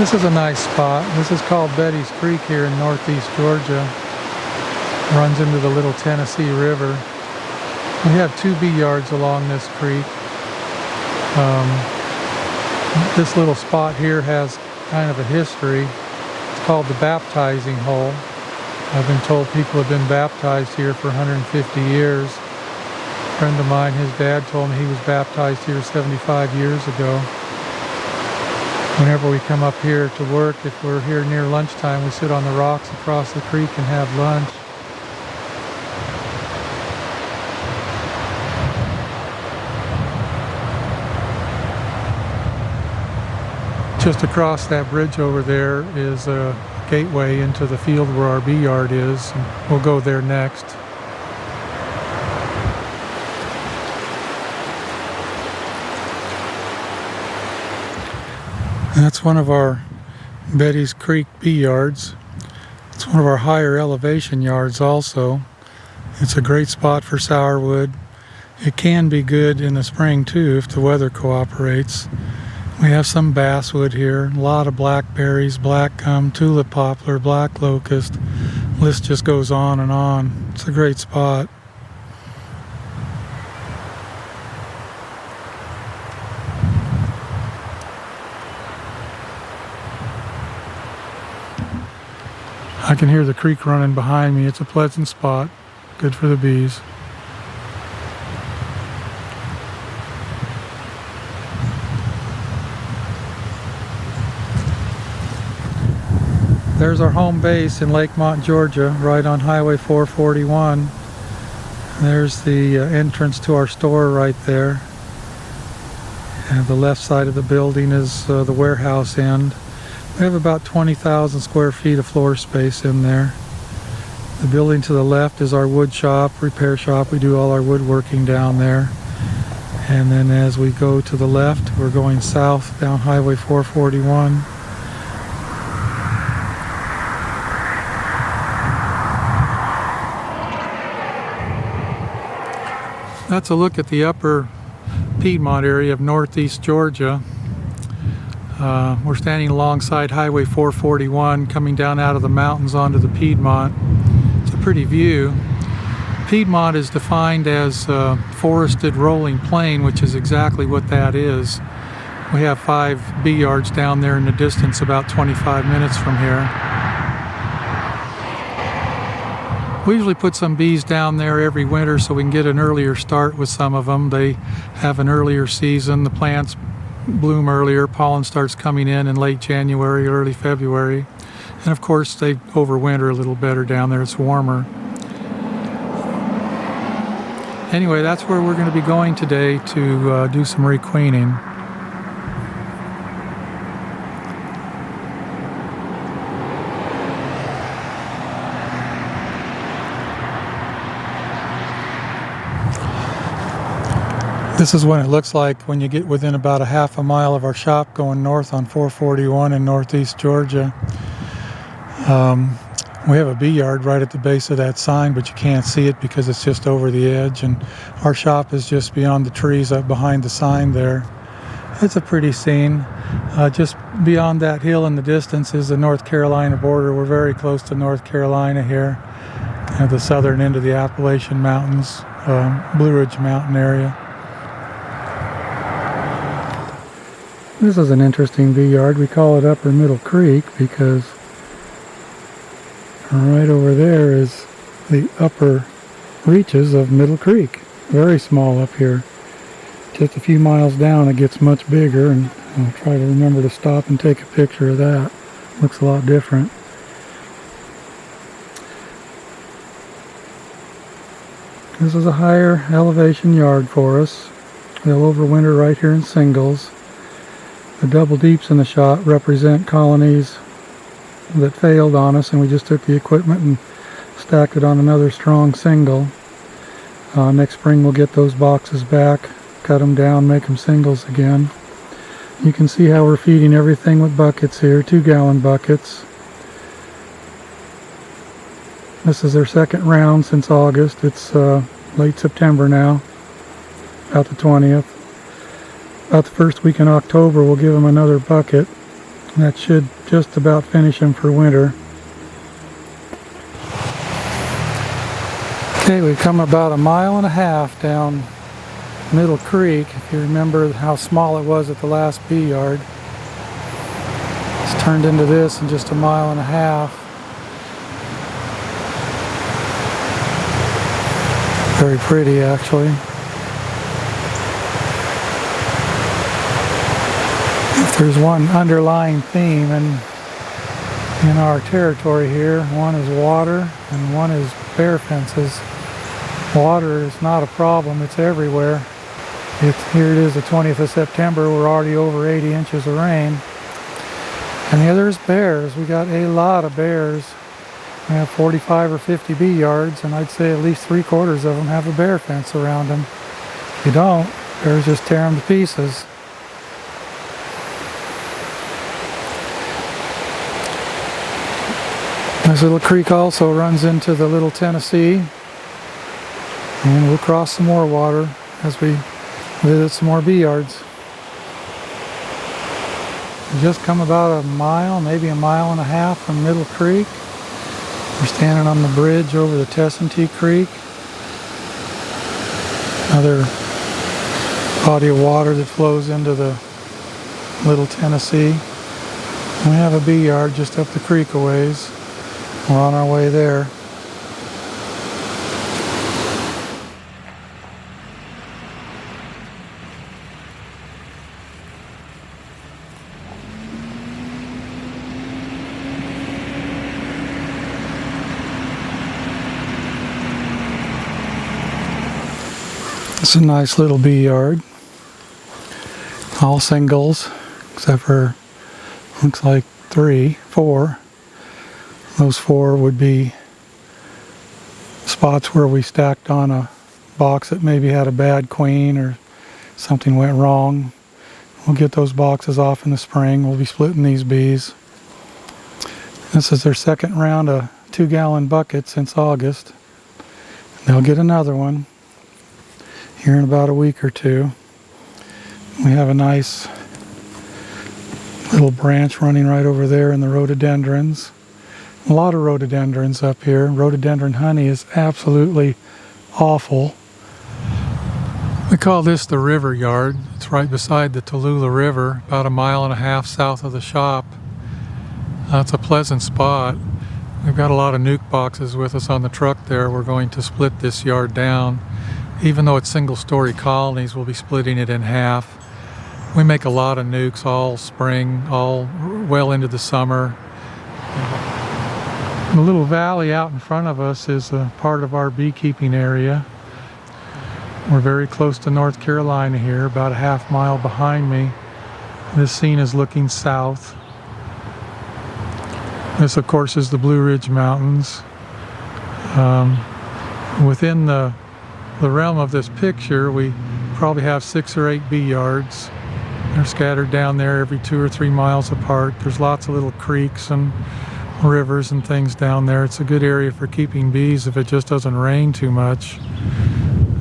This is a nice spot. This is called Betty's Creek here in northeast Georgia. Runs into the Little Tennessee River. We have 2 bee yards along this creek. This little spot here has kind of a history. It's called the baptizing hole. I've been told people have been baptized here for 150 years. A friend of mine, his dad told me he was baptized here 75 years ago. Whenever we come up here to work, if we're here near lunchtime, we sit on the rocks across the creek and have lunch. Just across that bridge over there is a gateway into the field where our bee yard is. We'll go there next. That's one of our Betty's Creek bee yards. It's one of our higher elevation yards also. It's a great spot for sourwood. It can be good in the spring too if the weather cooperates. We have some basswood here, a lot of blackberries, black gum, tulip poplar, black locust. The list just goes on and on. It's a great spot. I can hear the creek running behind me. It's a pleasant spot, good for the bees. There's our home base in Lakemont, Georgia, right on Highway 441. There's the entrance to our store right there. And the left side of the building is the warehouse end. We have about 20,000 square feet of floor space in there. The building to the left is our wood shop, repair shop. We do all our woodworking down there. And then as we go to the left, we're going south down Highway 441. That's a look at the upper Piedmont area of northeast Georgia. We're standing alongside Highway 441 coming down out of the mountains onto the Piedmont. It's a pretty view. Piedmont is defined as forested rolling plain, which is exactly what that is. We have 5 bee yards down there in the distance, about 25 minutes from here. We usually put some bees down there every winter so we can get an earlier start with some of them. They have an earlier season, the plants bloom earlier, pollen starts coming in late January, early February. And of course they overwinter a little better down there, it's warmer. Anyway, that's where we're going to be going today to do some requeening. This is what it looks like when you get within about a half a mile of our shop going north on 441 in northeast Georgia. We have a bee yard right at the base of that sign, but you can't see it because it's just over the edge, and our shop is just beyond the trees up behind the sign there. It's a pretty scene. Just beyond that hill in the distance is the North Carolina border. We're very close to North Carolina here, at the southern end of the Appalachian Mountains, Blue Ridge Mountain area. This is an interesting bee yard. We call it Upper Middle Creek because right over there is the upper reaches of Middle Creek. Very small up here. Just a few miles down it gets much bigger, and I'll try to remember to stop and take a picture of that. Looks a lot different. This is a higher elevation yard for us. They'll overwinter right here in singles. The double deeps in the shot represent colonies that failed on us, and we just took the equipment and stacked it on another strong single. Next spring we'll get those boxes back, cut them down, make them singles again. You can see how we're feeding everything with buckets here, 2-gallon buckets. This is their second round since August. It's late September now, about the 20th. About the first week in October we'll give them another bucket. That should just about finish them for winter. Okay, we've come about 1.5 miles down Middle Creek. If you remember how small it was at the last bee yard, it's turned into this in just 1.5 miles. Very pretty, actually. If there's one underlying theme in our territory here, one is water and one is bear fences. Water is not a problem, it's everywhere. Here it is, the 20th of September, we're already over 80 inches of rain. And the other is bears. We got a lot of bears. We have 45 or 50 bee yards, and I'd say at least 3/4 of them have a bear fence around them. If you don't, bears just tear them to pieces. This little creek also runs into the Little Tennessee, and we'll cross some more water as we visit some more bee yards. We just come about 1 mile, maybe 1.5 miles from Middle Creek. We're standing on the bridge over the Tessentee Creek. Another body of water that flows into the Little Tennessee. We have a bee yard just up the creek a ways. We're on our way there. It's a nice little bee yard. All singles, except for, looks like 4. Those 4 would be spots where we stacked on a box that maybe had a bad queen or something went wrong. We'll get those boxes off in the spring. We'll be splitting these bees. This is their second round of 2-gallon buckets since August. They'll get another one here in about a week or 2. We have a nice little branch running right over there in the rhododendrons. A lot of rhododendrons up here. Rhododendron honey is absolutely awful. We call this the river yard. It's right beside the Tallulah River, about 1.5 miles south of the shop. It's a pleasant spot. We've got a lot of nuke boxes with us on the truck there. We're going to split this yard down. Even though it's single-story colonies, we'll be splitting it in half. We make a lot of nukes all spring, all well into the summer. The little valley out in front of us is a part of our beekeeping area. We're very close to North Carolina here, about a 1/2 mile behind me. This scene is looking south. This, of course, is the Blue Ridge Mountains. Within the realm of this picture, we probably have 6 or 8 bee yards. They're scattered down there every 2 or 3 miles apart. There's lots of little creeks and rivers and things down there. It's a good area for keeping bees if it just doesn't rain too much.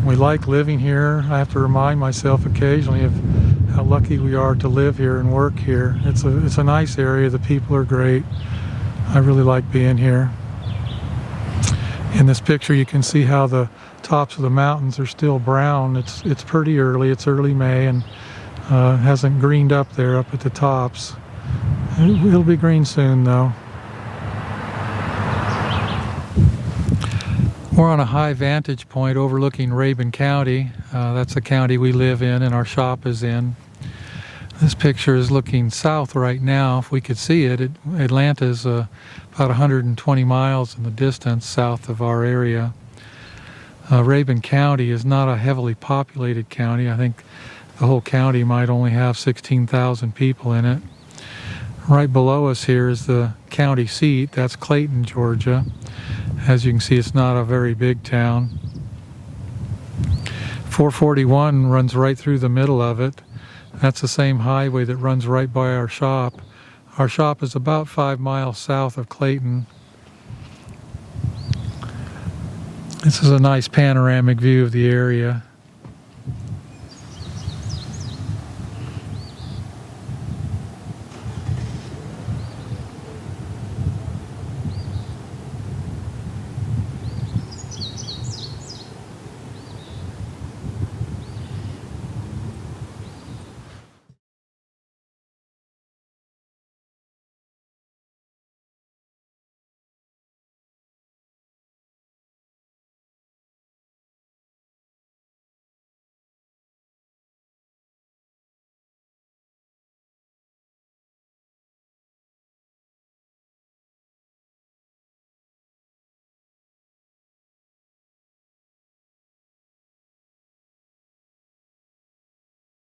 We like living here. I have to remind myself occasionally of how lucky we are to live here and work here. It's a nice area. The people are great. I really like being here. In this picture you can see how the tops of the mountains are still brown. It's pretty early. It's early May and hasn't greened up there up at the tops. It'll be green soon though. We're on a high vantage point overlooking Rabun County. That's the county we live in and our shop is in. This picture is looking south right now. If we could see it, Atlanta's about 120 miles in the distance south of our area. Rabun County is not a heavily populated county. I think the whole county might only have 16,000 people in it. Right below us here is the county seat. That's Clayton, Georgia. As you can see, it's not a very big town. 441 runs right through the middle of it. That's the same highway that runs right by our shop. Our shop is about 5 miles south of Clayton. This is a nice panoramic view of the area.